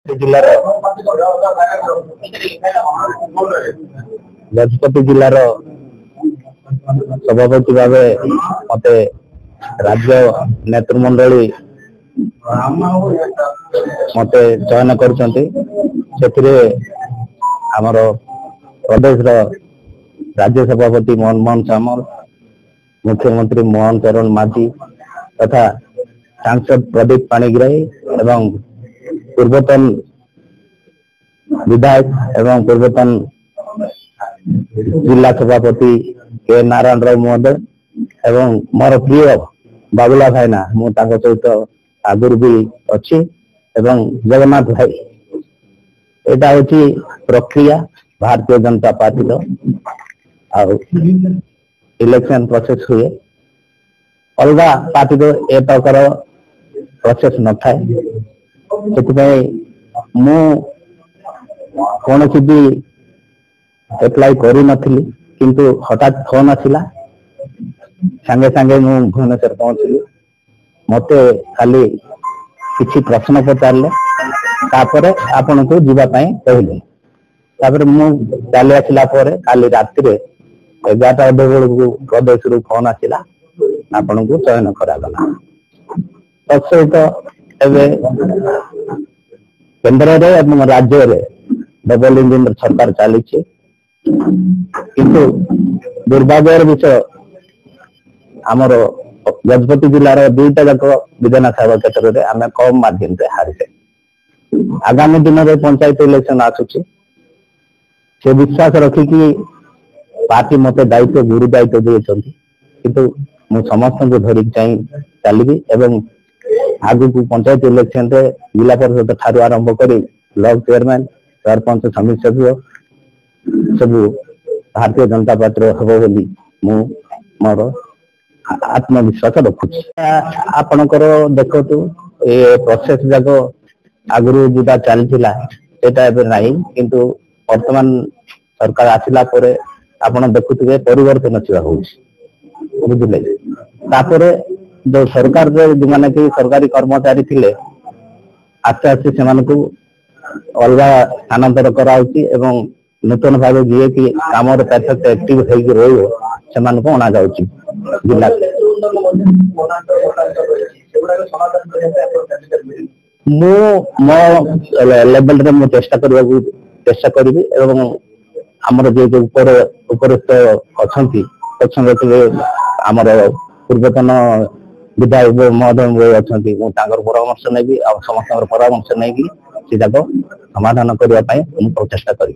ଜିଲ୍ଲାର ଗଜପତି ଜିଲ୍ଲାର ସଭାପତି ଭାବେ ମତେ ରାଜ୍ୟ ନେତୃମଣ୍ଡଳୀ ମତେ ଚୟନ କରିଛନ୍ତି। ସେଥିରେ ଆମର ପ୍ରଦେଶର ରାଜ୍ୟ ସଭାପତି ମନମୋହନ ସାମଲ, ମୁଖ୍ୟମନ୍ତ୍ରୀ ମୋହନ ଚରଣ ମାଝୀ ତଥା ସାଂସଦ ପ୍ରଦୀପ ପାଣିଗ୍ରାହୀ ଏବଂ ପୂର୍ବତନ विधायक एवं पूर्वतन जिला सभापति के नारायण राव महोदय एवं मोर प्रिय बाबुला भाईना मु सहित आगुरी भी अच्छी एवं जगन्नाथ भाई एटा होची प्रक्रिया Bharatiya Janata party election process हुए अलगा पार्टी तो ए प्रकार प्रोसेस न थाए मु कौन भी एप्लाई करी नथिली किंतु हठात फोन आसिला संगे संगे मु भुवनेश्वर पहुंचली मते खाली किछि प्रश्न पचारले तापर आपन को जीवा पई कहले तापर मु चली आसिला परे काली रात रे 11टा बजे को प्रदेश रु फोन आसिला आपन को चयन करा गला तत्सहित एबे केंद्र रे एवं राज्य रे डबल इंजिन सरकार चली किंतु दुर्भाग्यर विषय आमर गजपति जिलार 2टा जाक विधानसभा क्षेत्र में आम कम माध्यम से हारिसे आगामी दिन में पंचायत इलेक्शन आसुची से विश्वास रखिकी पार्टी मत दायित्व गुरु दायित्व देते किंतु मु समस्त को धरिक चली एवं आगु को पंचायत इलेक्शन रे जिला परिषद ठारू आरंभ करी ब्लॉक चेयरमैन सरपंच समिति सभ्य सब भारतीय जनता पार्टी हम बोली मु मोर आत्मविश्वास रखुची आपणकर देखतु ये प्रोसेस जाक आगु जोटा चलता सेटा एबे नहीं किंतु वर्तमान सरकार आसिला परे आपण देखुथिबे परिवर्तन छिवा होउची बुझिले तापरे जो सरकार जो माने कि सरकारी कर्मचारी थिले आस्ते आस्ते से अलगा स्थानांतर कराउची एवं नूतन भाव जी कि काम परफेक्ट एक्टिव होगी रही अणा जाउची जिला मु मो लेवल रे मु चेष्टा करी एवं हमर जे ऊपर उपरस्थ अछंती हमर पूर्वतन विधायक महोदय अच्छा परामर्श नहीं समस्त परामर्श नहीं समाधान करने प्रचेषा करी।